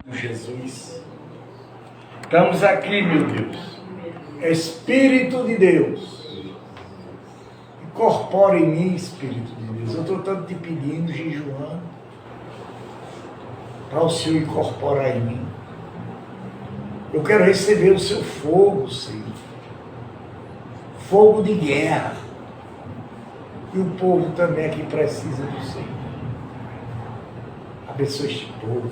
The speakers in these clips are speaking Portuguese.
Jesus. Estamos aqui, meu Deus. Espírito de Deus. Incorpora em mim, Espírito de Deus. Eu estou tanto te pedindo, jejuando, para o Senhor incorporar em mim. Eu quero receber o seu fogo, Senhor. Fogo de guerra. E o povo também aqui precisa do Senhor. Abençoa este povo, meu Deus.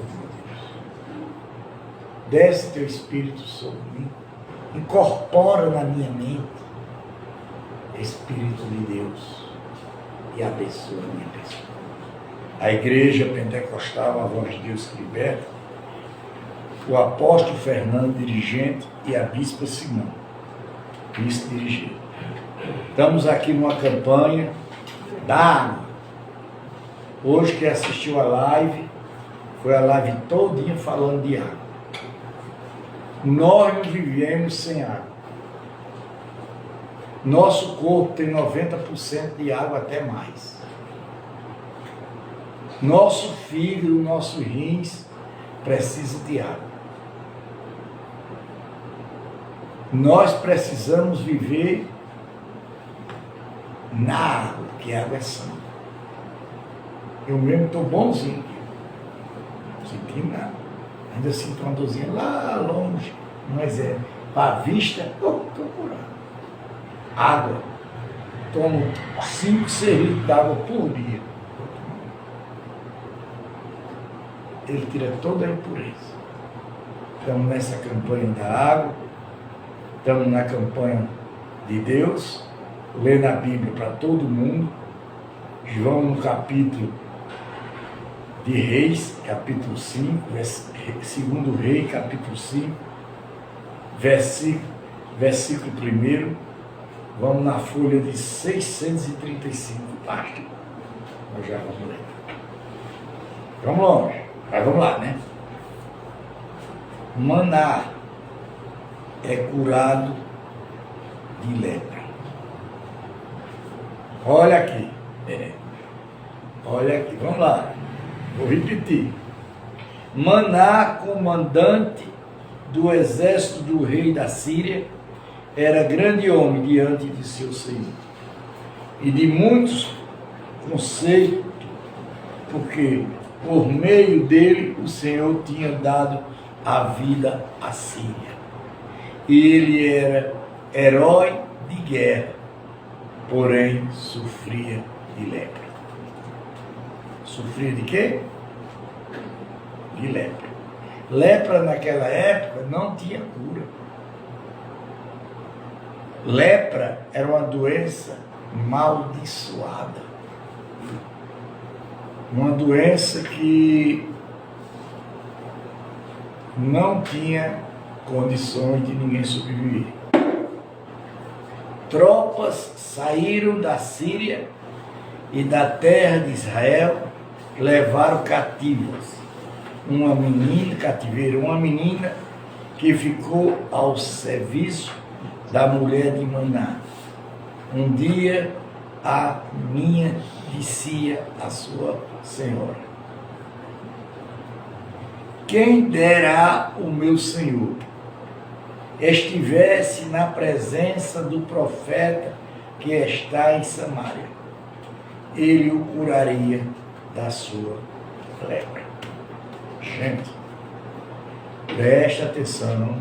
Desce teu Espírito sobre mim. Incorpora na minha mente, Espírito de Deus. E abençoa a minha pessoa. A Igreja Pentecostal, a Voz de Deus que Liberta, o apóstolo Fernando, dirigente, e a bispa Simão, vice-dirigente. Estamos aqui numa campanha da água. Hoje quem assistiu a live, foi a live todinha falando de água. Nós não vivemos sem água. Nosso corpo tem 90% de água, até mais. Nosso fígado, nossos rins precisam de água. Nós precisamos viver na água, porque a água é santa. Eu mesmo estou bonzinho aqui. Não senti nada. Ainda sinto uma dorzinha lá longe. Mas para a vista, estou curado. Água. Tomo 5 cerrilhos d'água por dia. Ele tira toda a impureza. Estamos nessa campanha da água. Estamos na campanha de Deus. Lendo a Bíblia para todo mundo. João no capítulo de Reis, capítulo 5, segundo Rei, capítulo 5, versículo 1. Vamos na folha de 635, página. Nós já vamos ler. Vamos longe, mas vamos lá, né? Maná é curado de lepra. Olha aqui. Olha aqui, vamos lá. Vou repetir. Maná, comandante do exército do rei da Síria, era grande homem diante de seu senhor. E de muitos conceitos, porque por meio dele o Senhor tinha dado a vida à Síria. E ele era herói de guerra, porém sofria de lepra. Sofria de quê? De lepra. Lepra naquela época não tinha cura. Lepra era uma doença amaldiçoada. Uma doença que não tinha condições de ninguém sobreviver. Tropas saíram da Síria e da terra de Israel, levaram cativas uma menina que ficou ao serviço da mulher de Maná. Um dia a minha dizia a sua senhora: quem dera o meu senhor estivesse na presença do profeta que está em Samaria, ele o curaria da sua lepra. Gente, preste atenção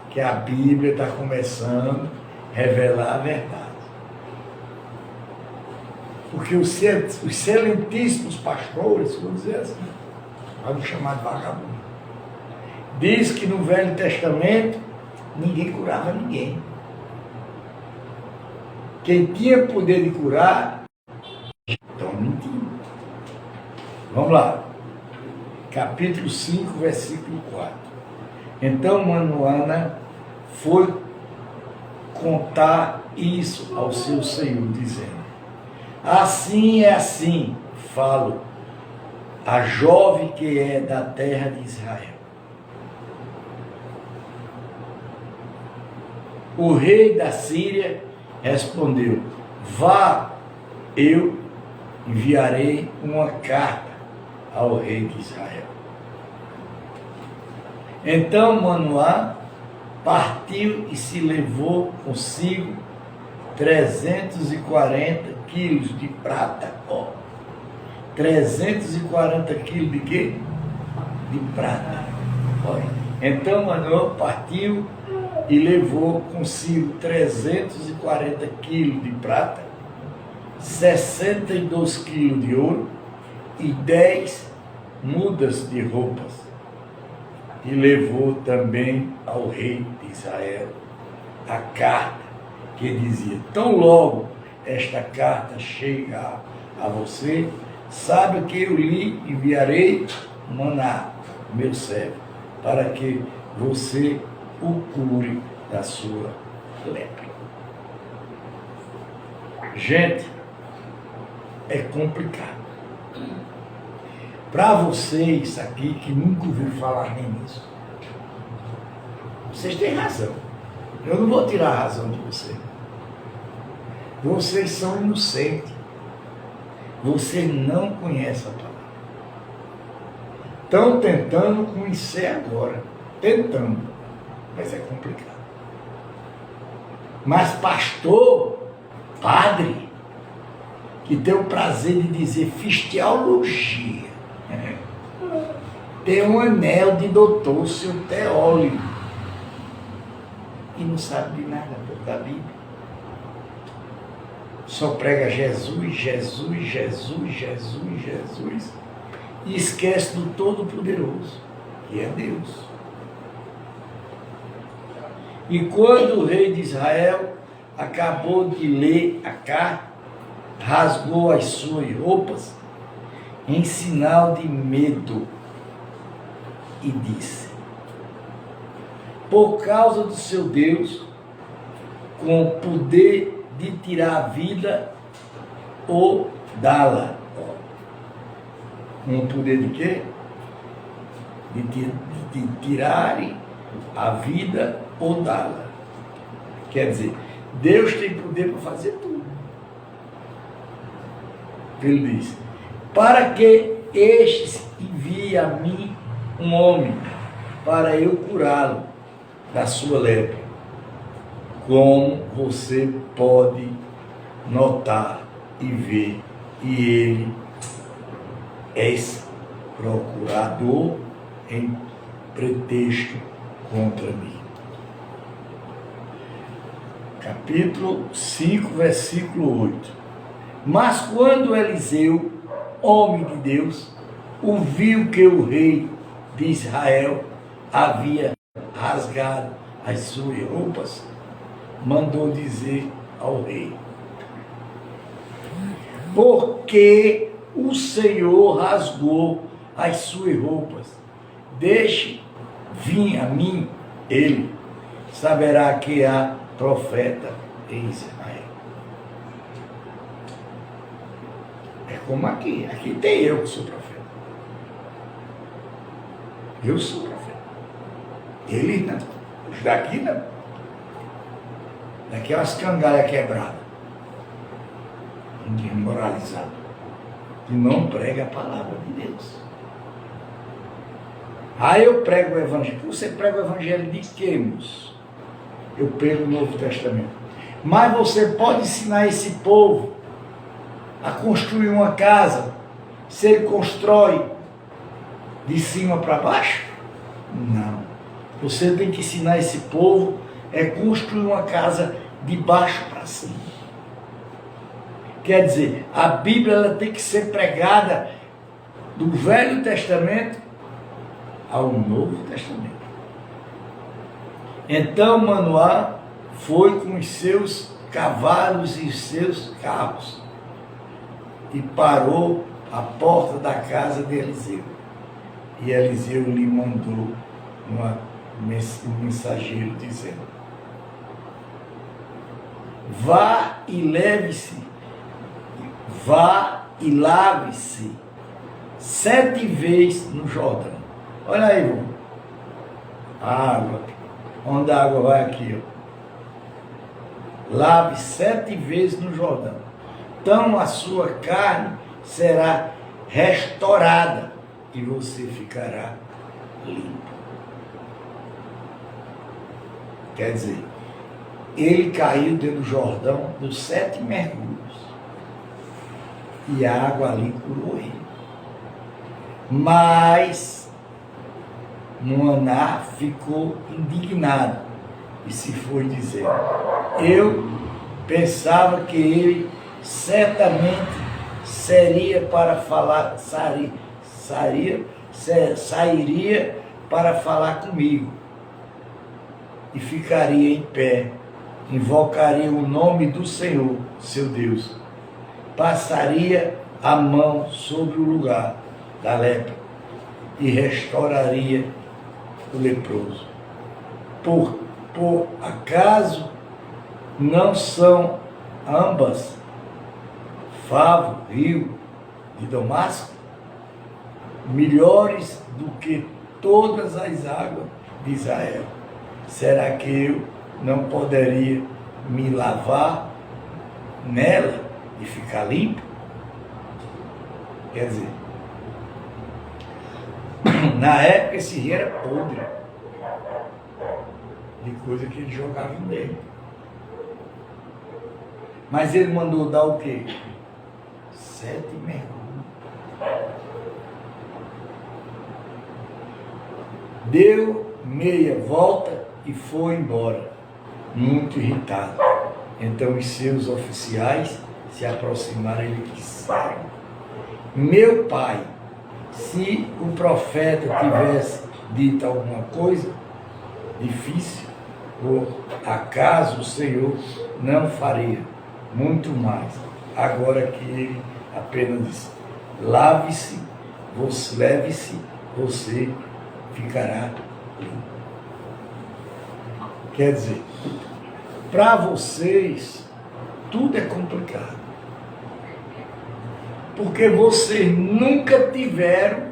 que a Bíblia está começando a revelar a verdade. Porque os excelentíssimos pastores, vou dizer assim, vamos chamar de vagabundo, diz que no Velho Testamento ninguém curava ninguém. Quem tinha poder de curar, estão mentindo. Vamos lá. Capítulo 5, versículo 4. Então Manoana foi contar isso ao seu senhor, dizendo: assim é assim, falo, a jovem que é da terra de Israel. O rei da Síria respondeu: vá, eu enviarei uma carta ao rei de Israel. Então Manoá partiu e se levou consigo 340 quilos de prata. 340 quilos de quê? De prata. Olha. Então Manoá partiu e levou consigo 340 quilos de prata, 62 quilos de ouro e 10 mudas de roupas. E levou também ao rei de Israel a carta que dizia: tão logo esta carta chega a você, sabe que eu lhe enviarei Maná, meu servo, para que você o cure da sua lepra. Gente, é complicado. Para vocês aqui que nunca ouviram falar nem nisso, vocês têm razão. Eu não vou tirar a razão de vocês. Vocês são inocentes. Vocês não conhecem a palavra. Estão tentando conhecer agora. Tentando. Mas é complicado. Mas pastor, padre, que tem o prazer de dizer fiz teologia, tem um anel de doutor, seu teólogo, e não sabe de nada da Bíblia. Só prega Jesus, Jesus, Jesus, Jesus, Jesus, e esquece do Todo-Poderoso, que é Deus. E quando o rei de Israel acabou de ler a carta, rasgou as suas roupas em sinal de medo e disse: por causa do seu Deus, com o poder de tirar a vida ou dá-la. Com o poder de quê? De tirarem a vida ou dá-la. Quer dizer, Deus tem poder para fazer tudo. Ele diz: para que este envie a mim um homem, para eu curá-lo da sua lepra. Como você pode notar e ver, e ele é procurador em pretexto contra mim. Capítulo 5, versículo 8. Mas quando Eliseu, homem de Deus, ouviu que o rei de Israel havia rasgado as suas roupas, mandou dizer ao rei: porque o Senhor rasgou as suas roupas, deixe vir a mim ele, saberá que há profeta em Israel. É como aqui tem eu que sou profeta. Eu sou profeta. Ele não. Os daqui não. Daqui é umas cangalhas quebradas. Desmoralizado. Que não prega a palavra de Deus. Aí eu prego o evangelho. Você prega o evangelho de quê, moço? Eu prego o Novo Testamento. Mas você pode ensinar esse povo a construir uma casa, se ele constrói de cima para baixo? Não. Você tem que ensinar esse povo a construir uma casa de baixo para cima. Quer dizer, a Bíblia ela tem que ser pregada do Velho Testamento ao Novo Testamento. Então Manoá foi com os seus cavalos e os seus carros e parou à porta da casa de Eliseu. E Eliseu lhe mandou um mensageiro dizendo: vá e lave-se 7 vezes no Jordão. Olha aí, irmão. A água. Onde a água vai aqui, ó. Lave 7 vezes no Jordão. Então a sua carne será restaurada e você ficará limpo. Quer dizer, ele caiu dentro do Jordão dos 7 mergulhos. E a água ali curou ele. Mas Maná ficou indignado e se foi dizer: eu pensava que ele certamente sairia para falar comigo e ficaria em pé, invocaria o nome do Senhor, seu Deus, passaria a mão sobre o lugar da lepra e restauraria o leproso. Por acaso não são ambas Favo, rio de Damasco, melhores do que todas as águas de Israel? Será que eu não poderia me lavar nela e ficar limpo? Quer dizer, na época esse rio era podre de coisa que eles jogavam nele. Mas ele mandou dar o quê? 7 mergulhos. Deu meia volta e foi embora, muito irritado. Então os seus oficiais se aproximaram e lhe disseram: meu pai, se o profeta tivesse dito alguma coisa difícil, por acaso o Senhor não faria muito mais? Agora que ele apenas disse: lave-se, leve-se, você ficará limpo. Quer dizer, para vocês tudo é complicado, porque vocês nunca tiveram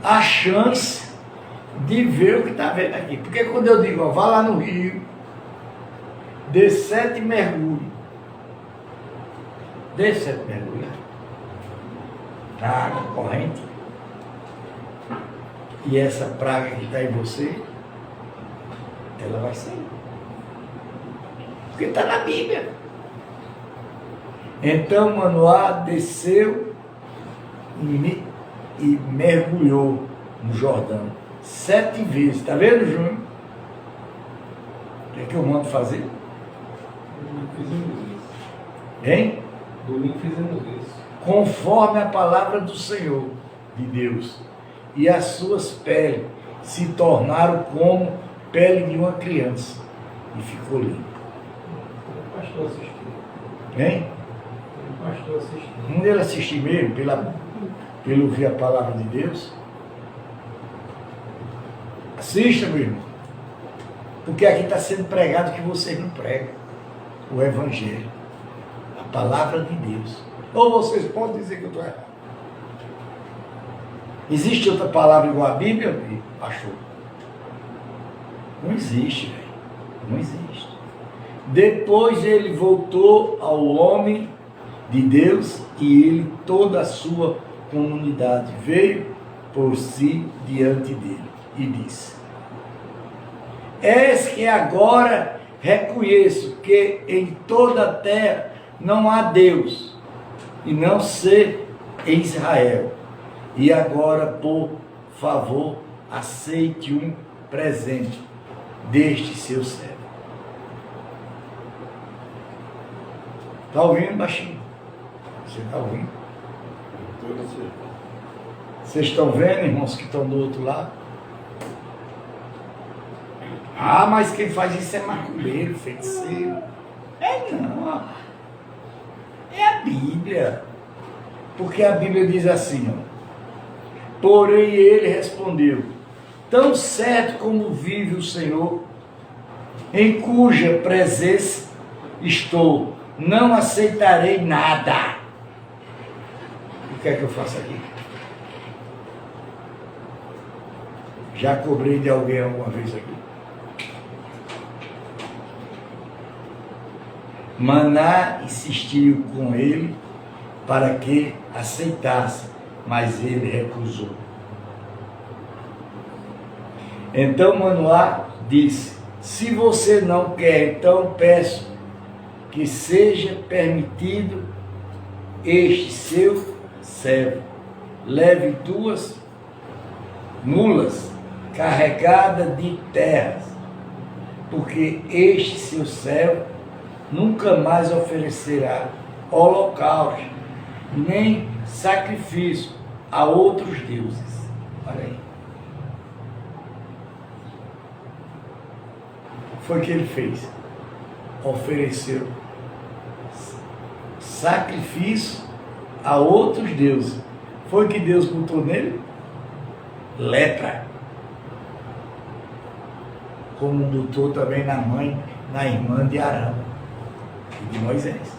a chance de ver o que está vendo aqui. Porque quando eu digo, ó, vá lá no rio, dê 7 mergulhos, dê 7 mergulhos na água corrente, e essa praga que está em você, ela vai sair. Porque está na Bíblia. Então Manoá desceu e mergulhou no Jordão 7 vezes. Está vendo, Júnior? O que é que eu mando fazer? Domingo fizemos isso. Hein? Domingo fizemos isso. Conforme a palavra do Senhor, de Deus, e as suas peles se tornaram como pele de uma criança, e ficou limpo. O pastor assistiu. Hein? O pastor assistiu. Não dele assistir mesmo, pelo ouvir a palavra de Deus? Assista, meu irmão. Porque aqui está sendo pregado que vocês não pregam. O Evangelho. A palavra de Deus. Ou vocês podem dizer que eu estou errado. Existe outra palavra igual a Bíblia, pastor? Não existe, velho. Não existe. Depois ele voltou ao homem de Deus e ele, toda a sua comunidade, veio por si diante dele e disse: eis que agora reconheço que em toda a terra não há Deus, e não ser em Israel. E agora, por favor, aceite um presente deste seu servo. Está ouvindo, baixinho? Você está ouvindo? Vocês estão vendo, irmãos, que estão do outro lado? Ah, mas quem faz isso é macumbeiro, feiticeiro. É não, ó. É a Bíblia. Porque a Bíblia diz assim, ó: porém ele respondeu: tão certo como vive o Senhor, em cuja presença estou, não aceitarei nada. O que é que eu faço aqui? Já cobrei de alguém alguma vez aqui? Maná insistiu com ele para que aceitasse, mas ele recusou. Então Manoá disse: Se você não quer, então peço que seja permitido este seu servo leve 2 mulas carregadas de terras, porque este seu servo nunca mais oferecerá holocausto, nem sacrifício a outros deuses. Olha aí. Foi o que ele fez. Ofereceu sacrifício a outros deuses. Foi o que Deus botou nele? Lepra. Como botou também na irmã de Arão e de Moisés.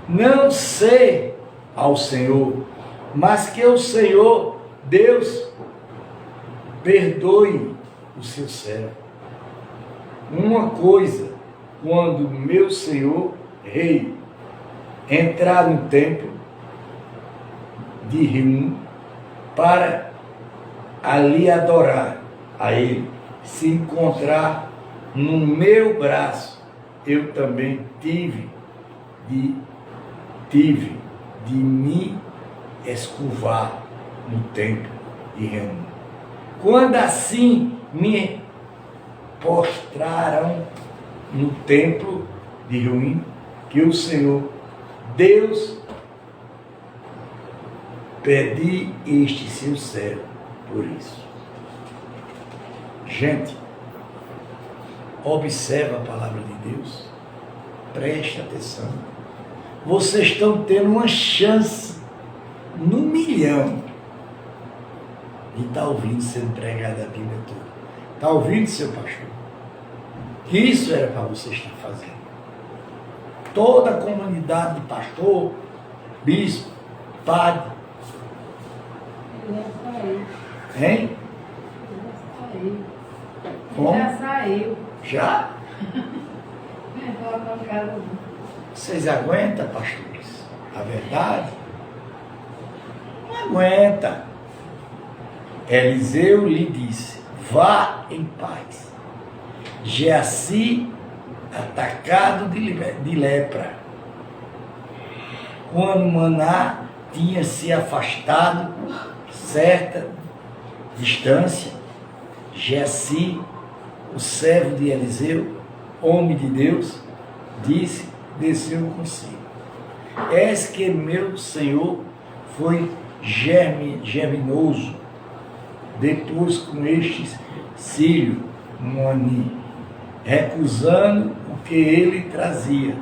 Não sei ao Senhor, mas que o Senhor, Deus, perdoe o seu servo. Uma coisa, quando meu Senhor, rei, entrar no templo de Rium para ali adorar a ele, se encontrar no meu braço, eu também tive de me escovar no templo de Rium. Quando assim me postraram no templo de Rium, que o Senhor, Deus, pedi este seu servo por isso. Gente, observa a palavra de Deus, preste atenção. Vocês estão tendo uma chance no milhão de estar ouvindo sendo pregada a Bíblia toda. Está ouvindo, seu pastor? Que isso era para você estar fazendo. Toda a comunidade de pastor, bispo, padre. Ele já saiu. Hein? Ele já saiu. Como? Já saiu. Já? Não volta para casa não. Vocês aguentam, pastores? A verdade? Não aguenta. Eliseu lhe disse: vá em paz. Geazi, atacado de lepra. Quando Maná tinha se afastado certa distância, Geazi, o servo de Eliseu, homem de Deus, desceu consigo. Eis que meu senhor foi germinoso, depois com estes sírio, Moani, recusando o que ele trazia.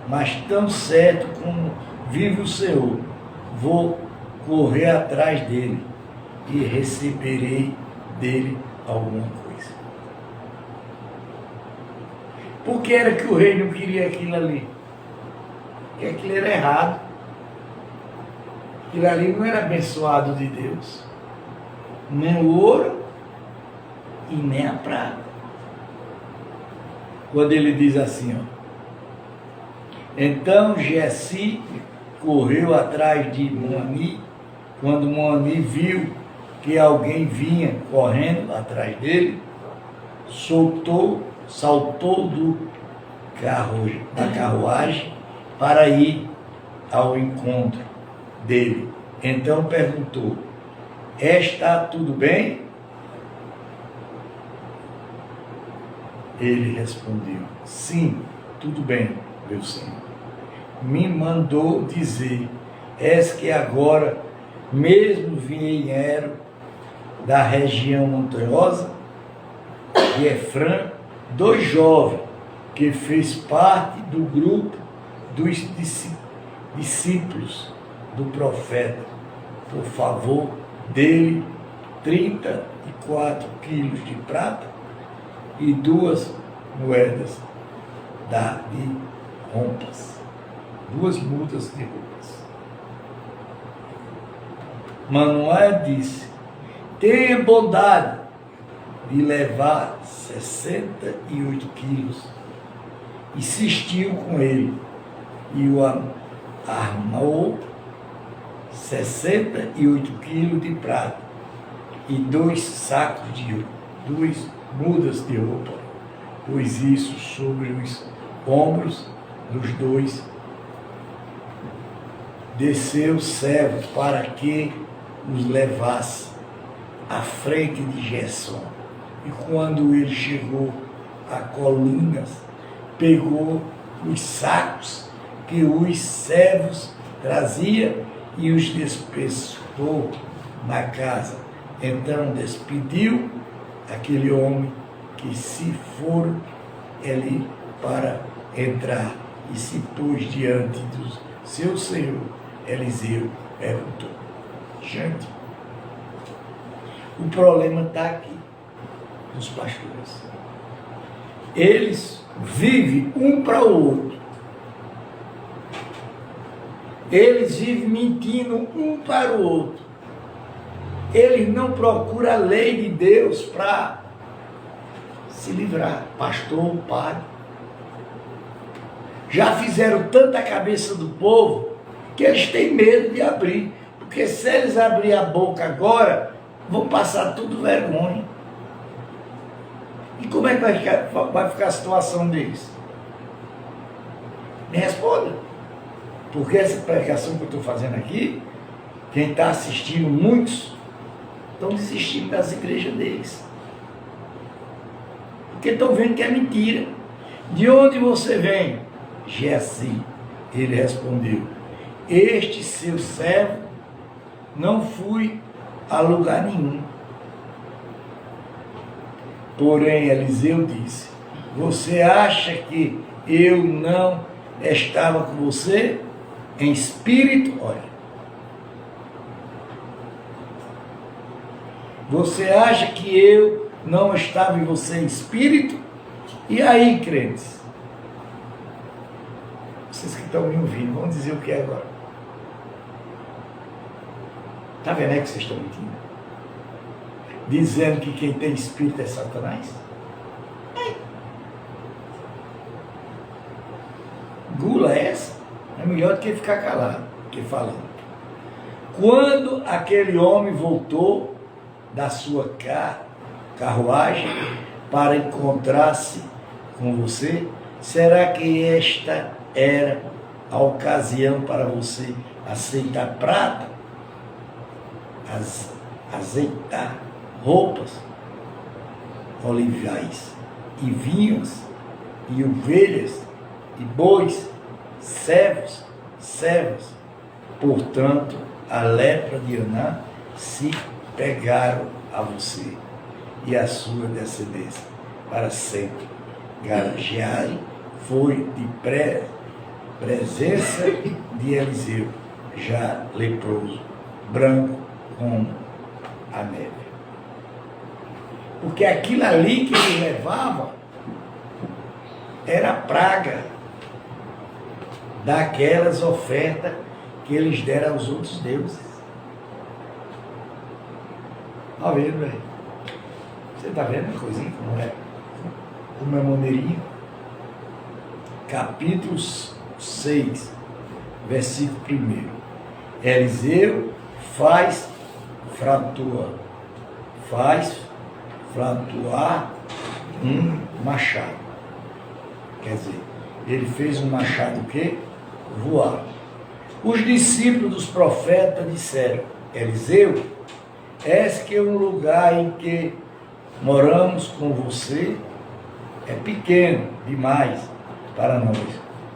Mas tão certo como vive o Senhor, vou correr atrás dele e receberei dele alguma coisa. Por que era que o rei não queria aquilo ali? Porque aquilo era errado. Aquilo ali não era abençoado de Deus. Nem o ouro e nem a prata. Quando ele diz assim, ó. Então Geazi correu atrás de Moani. Quando Moani viu que alguém vinha correndo atrás dele, saltou da carruagem para ir ao encontro dele. Então perguntou: está tudo bem? Ele respondeu: sim, tudo bem, meu senhor. Me mandou dizer: és que agora mesmo vieram da região montanhosa de Efrã 2 jovens que fez parte do grupo dos discípulos do profeta. Por favor, dele 34 quilos de prata e 2 moedas de rompas. 2 mudas de roupas. Manoá disse: tenha bondade de levar 68 quilos. Insistiu com ele e o armou 68 quilos de prata e 2 sacos 2 mudas de roupa, pois isso sobre os ombros dos 2 desceu servos para que os levasse à frente de Gerson. E quando ele chegou a colinas, pegou os sacos que os servos traziam e os despesou na casa. Então despediu aquele homem que se for ali para entrar e se pôs diante do seu senhor. Eliseu perguntou: gente, o problema está aqui, dos pastores. Eles vivem um para o outro. Eles vivem mentindo um para o outro. Eles não procuram a lei de Deus para se livrar. Pastor, padre. Já fizeram tanta cabeça do povo que eles têm medo de abrir. Porque se eles abrirem a boca agora, vão passar tudo vergonha. E como é que vai ficar a situação deles? Me responda. Porque essa pregação que eu estou fazendo aqui, quem está assistindo, muitos estão desistindo das igrejas deles. Porque estão vendo que é mentira. De onde você vem? Geazi. Ele respondeu: este seu servo não fui a lugar nenhum. Porém, Eliseu disse: você acha que eu não estava com você em espírito? Olha. Você acha que eu não estava em você em espírito? E aí, crentes? Vocês que estão me ouvindo, vão dizer o que é agora. Está vendo aí que vocês estão mentindo? Dizendo que quem tem espírito é Satanás? Gula essa? É melhor do que ficar calado, que falando. Quando aquele homem voltou da sua carruagem para encontrar-se com você, será que esta era a ocasião para você aceitar prata, azeitar roupas, olivais e vinhos e ovelhas e bois, servos? Portanto, a lepra de Anã se pegaram a você e a sua descendência para sempre. Geazi foi de presença de Eliseu, já leproso, branco como a neve. Porque aquilo ali que ele levava era praga daquelas ofertas que eles deram aos outros deuses. Está vendo, velho? Você está vendo a coisinha como é? Como é maneirinho? Capítulo 6, versículo 1. Eliseu faz flutuar um machado. Quer dizer, ele fez um machado o quê? Voar. Os discípulos dos profetas disseram: Eliseu, és que um lugar em que moramos com você é pequeno demais para nós.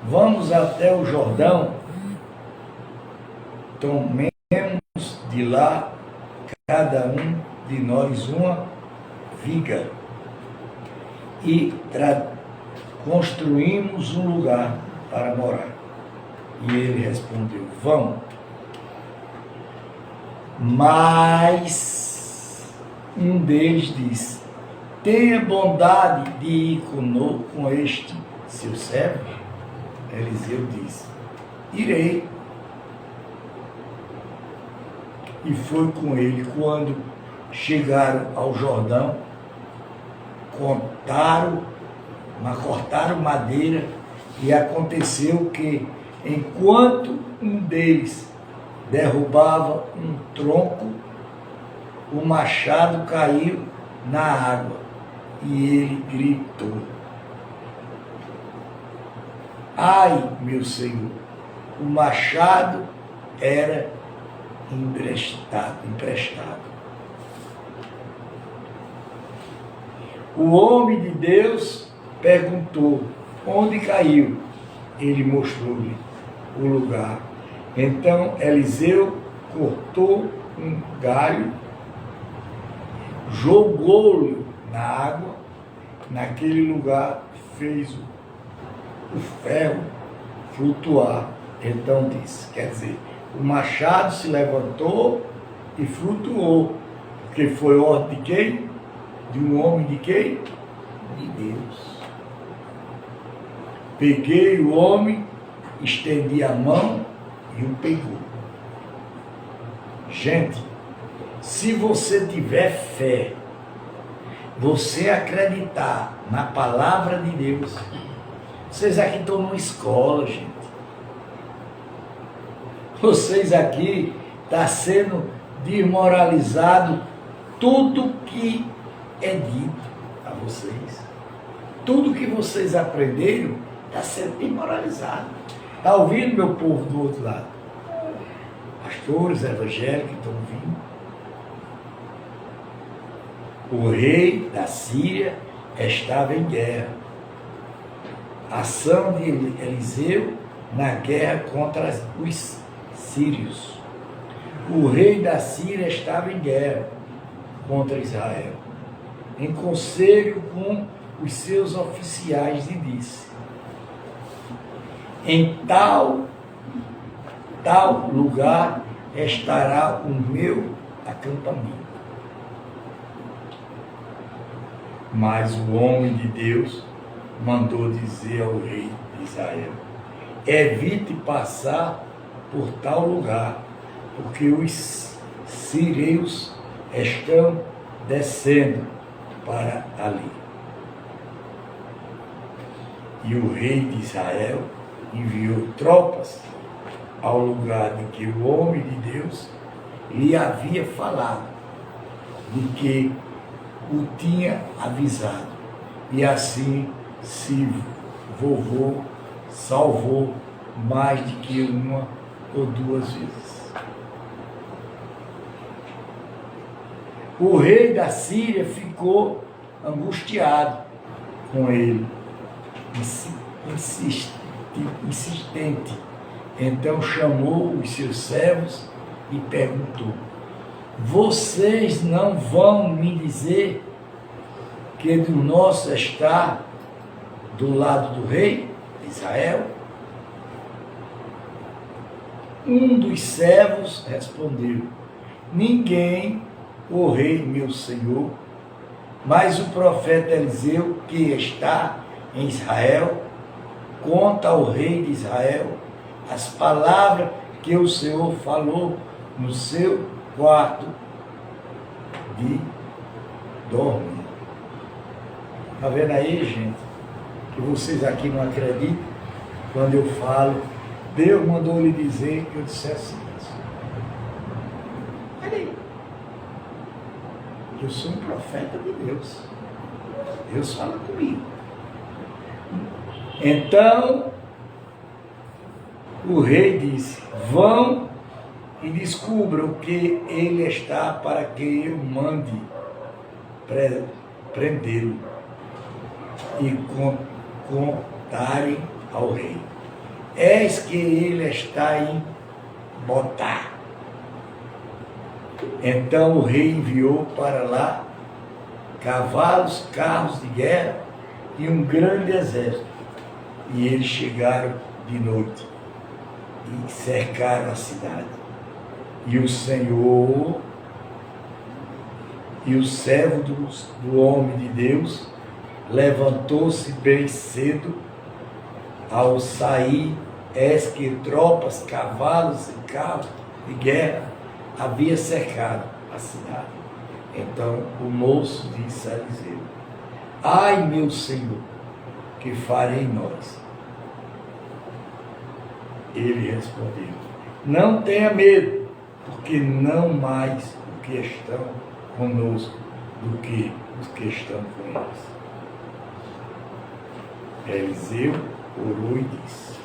Vamos até o Jordão, tomemos de lá cada um de nós uma viga e construímos um lugar para morar. E ele respondeu: vamos. Mas um deles disse: tenha bondade de ir com este seu servo. Eliseu disse: irei. E foi com ele. Quando chegaram ao Jordão, cortaram madeira, e aconteceu que, enquanto um deles derrubava um tronco, o machado caiu na água, e ele gritou: ai, meu Senhor, o machado era emprestado. O homem de Deus perguntou: onde caiu? Ele mostrou-lhe o lugar. Então Eliseu cortou um galho, jogou-lhe na água, naquele lugar fez o ferro flutuar. Então disse, quer dizer, o machado se levantou e flutuou, porque foi ordem de quem? De um homem de quem? De Deus. Peguei o homem, estendi a mão e o pegou. Gente, se você tiver fé, você acreditar na palavra de Deus, vocês aqui estão numa escola, gente. Vocês aqui estão sendo desmoralizado tudo que é dito a vocês. Tudo que vocês aprenderam está sendo desmoralizado. Está ouvindo, meu povo do outro lado? Pastores evangélicos estão ouvindo. O rei da Síria estava em guerra. Ação de Eliseu na guerra contra os sírios. O rei da Síria estava em guerra contra Israel, em conselho com os seus oficiais, e disse: em tal lugar estará o meu acampamento. Mas o homem de Deus mandou dizer ao rei de Israel: evite passar por tal lugar, porque os sírios estão descendo para ali. E o rei de Israel enviou tropas ao lugar de que o homem de Deus lhe havia falado, de que o tinha avisado. E assim se salvou mais de que uma ou duas vezes. O rei da Síria ficou angustiado com ele, insistente. Então chamou os seus servos e perguntou: vocês não vão me dizer que do nosso está do lado do rei de Israel? Um dos servos respondeu: ninguém, o rei meu senhor, mas o profeta Eliseu, que está em Israel, conta ao rei de Israel as palavras que o Senhor falou no seu quarto de dormir. Está vendo aí, gente? Que vocês aqui não acreditam quando eu falo, Deus mandou lhe dizer que eu dissesse isso. Olha aí. Eu sou um profeta de Deus. Deus fala comigo. Então, o rei disse: vão e descubram o que ele está, para que eu mande prendê-lo e contarem ao rei. Eis que ele está em Botar. Então o rei enviou para lá cavalos, carros de guerra e um grande exército. E eles chegaram de noite e cercaram a cidade. E o Senhor e o servo do homem de Deus levantou-se bem cedo. Ao sair, eis que tropas, cavalos e carros de guerra havia cercado a cidade. Então o moço disse a Eliseu: ai, meu senhor, que farei nós? Ele respondeu: não tenha medo, porque não mais o que estão conosco, do que os que estão com eles. Eliseu orou e disse: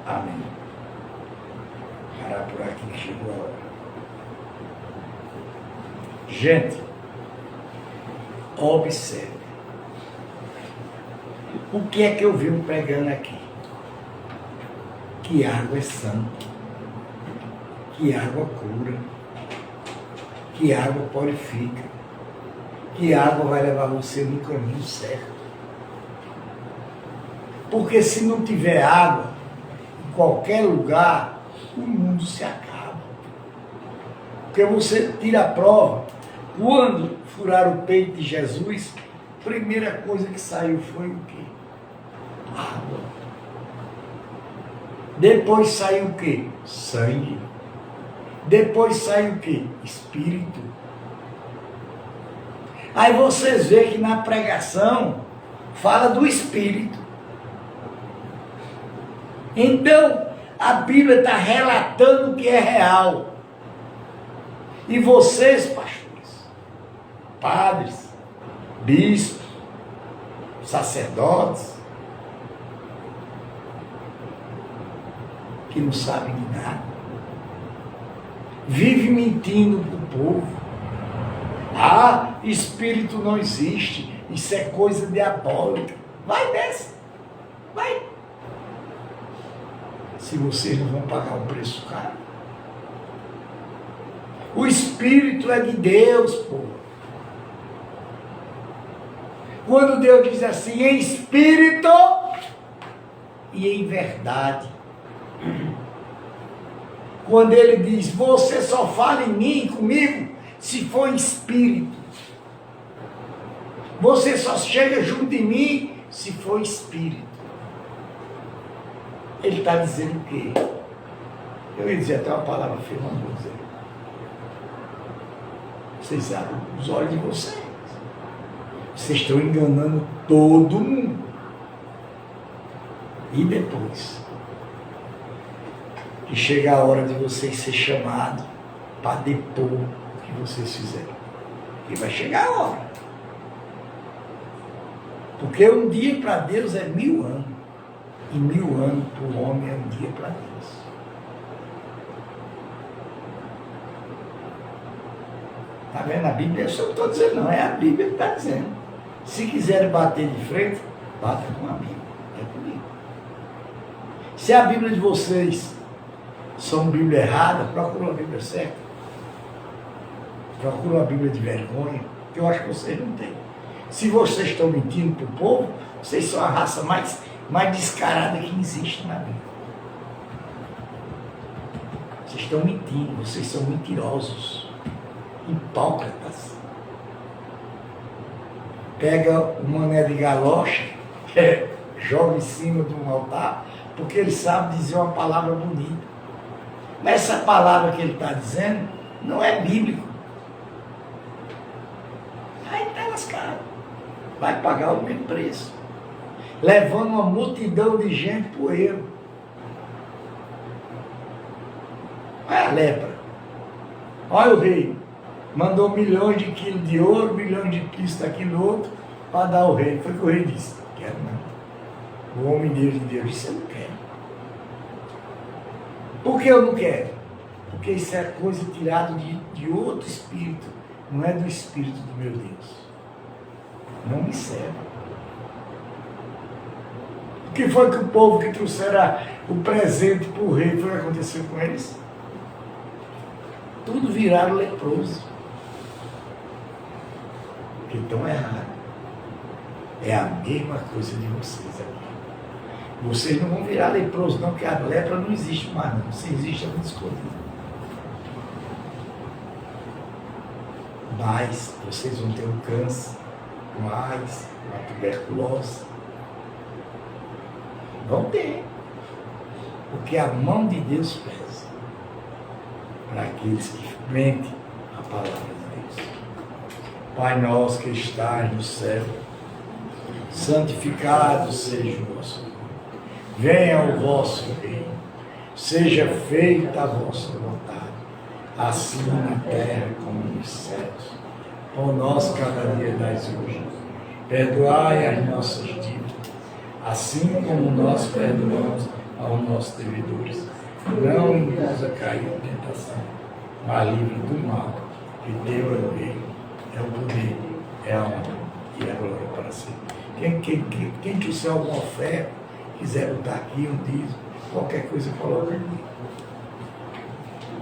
amém. Parar por aqui que chegou a hora. Gente, observe. O que é que eu venho pregando aqui? Que água é santa, que água cura, que água purifica, que água vai levar você no caminho certo. Porque se não tiver água em qualquer lugar, o mundo se acaba. Porque você tira a prova, quando furaram o peito de Jesus, a primeira coisa que saiu foi o quê? Água. Depois saiu o quê? Sangue. Depois saiu o quê? Espírito. Aí vocês veem que na pregação fala do Espírito. Então, a Bíblia está relatando o que é real. E vocês, pastores, padres, bispos, sacerdotes, que não sabem de nada, vive mentindo para o povo. Ah, espírito não existe, isso é coisa diabólica. Vai nessa, vai. Se vocês não vão pagar um preço caro. O Espírito é de Deus, pô. Quando Deus diz assim, em espírito e em verdade. Quando Ele diz, você só fala em mim, comigo, se for em espírito. Você só chega junto de mim, se for espírito. Ele está dizendo o quê? Eu ia dizer até uma palavra feia, mas não vou dizer. Vocês sabem os olhos de vocês. Vocês estão enganando todo mundo. E depois? Que chega a hora de vocês ser chamados para depor o que vocês fizeram. E vai chegar a hora. Porque um dia para Deus é 1000 anos. E 1000 anos para o homem é um dia para Deus. Está vendo a Bíblia? Isso eu não estou dizendo não, é a Bíblia que está dizendo. Se quiserem bater de frente, bata com a Bíblia. É comigo. Se a Bíblia de vocês são Bíblia errada, procura a Bíblia certa. Procura uma Bíblia de vergonha, que eu acho que vocês não têm. Se vocês estão mentindo para o povo, vocês são a raça mais descarada que existe na Bíblia. Vocês estão mentindo, vocês são mentirosos, hipócritas. Pega o mané de galocha, joga em cima de um altar, porque ele sabe dizer uma palavra bonita. Mas essa palavra que ele está dizendo não é bíblico. Aí está lascado. Vai pagar o mesmo preço. Levando uma multidão de gente para o erro. Olha a lepra. Olha o rei. Mandou milhões de quilos de ouro, milhões de quilos daquilo outro, para dar ao rei. Foi o que o rei disse. Quero não. O homem dele de Deus disse, eu não quero. Por que eu não quero? Porque isso é coisa tirada de outro espírito. Não é do espírito do meu Deus. Não me serve. O que foi que o povo que trouxeram o presente para o rei, foi o que aconteceu com eles? Tudo viraram leproso. Porque estão errados. É a mesma coisa de vocês aqui. Vocês não vão virar leprosos não, porque a lepra não existe mais não. Se existe, é muito escondido. Mas vocês vão ter um câncer, um AIDS, uma tuberculose. Vão ter. Porque a mão de Deus pesa para aqueles que mentem a palavra de Deus. Pai nosso que estás no céu, santificado seja o vosso nome. Venha o vosso reino. Seja feita a vossa vontade, assim na terra como nos céus. O nosso cada dia dai hoje. Perdoai as nossas dívidas, assim como nós perdoamos aos nossos devedores. Não nos a cair em tentação, mas livre do mal, que teu é o reino, é o poder, é a honra e a glória para sempre. Quem trouxer alguma oferta, quiser botar aqui um dízimo, qualquer coisa, coloca aqui.